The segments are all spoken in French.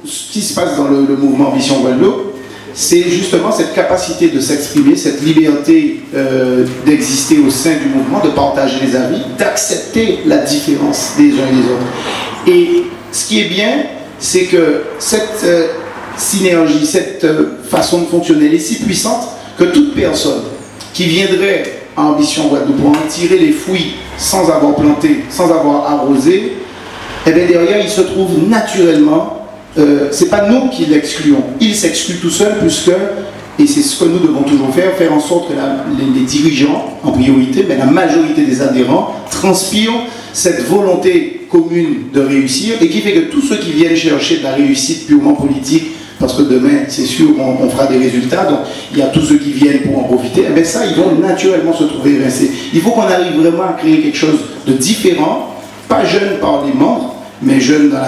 ce qui se passe dans le mouvement Ambition Guadeloupe, c'est justement cette capacité de s'exprimer, cette liberté d'exister au sein du mouvement, de partager les avis, d'accepter la différence des uns et des autres. Et ce qui est bien, c'est que cette synergie, cette façon de fonctionner, elle est si puissante que toute personne qui viendrait à Ambition Guadeloupe pour en tirer les fruits sans avoir planté, sans avoir arrosé, et bien derrière, il se trouve naturellement. C'est pas nous qui l'excluons, il s'exclut tout seul puisque, et c'est ce que nous devons toujours faire en sorte que les dirigeants, en priorité, mais la majorité des adhérents, transpirent cette volonté commune de réussir et qui fait que tous ceux qui viennent chercher de la réussite purement politique, parce que demain, c'est sûr, on fera des résultats, donc il y a tous ceux qui viennent pour en profiter, et bien ça, ils vont naturellement se trouver évincés. Il faut qu'on arrive vraiment à créer quelque chose de différent, pas jeune par les membres, mais jeune dans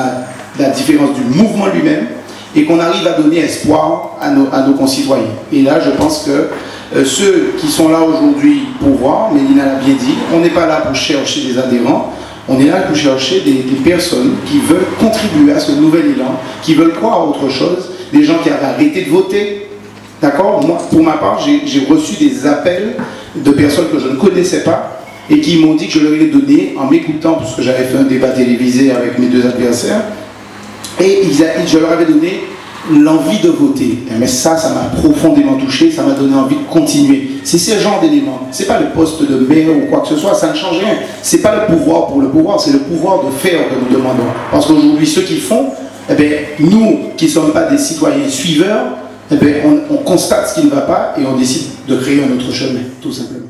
la différence du mouvement lui-même, et qu'on arrive à donner espoir à nos concitoyens. Et là, je pense que ceux qui sont là aujourd'hui pour voir, Mélina l'a bien dit, on n'est pas là pour chercher des adhérents, on est là pour chercher des personnes qui veulent contribuer à ce nouvel élan, qui veulent croire à autre chose, des gens qui avaient arrêté de voter. D'accord? Moi, pour ma part, j'ai reçu des appels de personnes que je ne connaissais pas, et qui m'ont dit que je leur ai donné, en m'écoutant, parce que j'avais fait un débat télévisé avec mes deux adversaires, et je leur avais donné l'envie de voter. Mais ça m'a profondément touché, ça m'a donné envie de continuer. C'est ce genre d'éléments. Ce n'est pas le poste de maire ou quoi que ce soit, ça ne change rien. Ce n'est pas le pouvoir pour le pouvoir, c'est le pouvoir de faire que nous demandons. Parce qu'aujourd'hui, ceux qui font, eh bien, nous qui ne sommes pas des citoyens suiveurs, eh bien, on constate ce qui ne va pas et on décide de créer un autre chemin, tout simplement.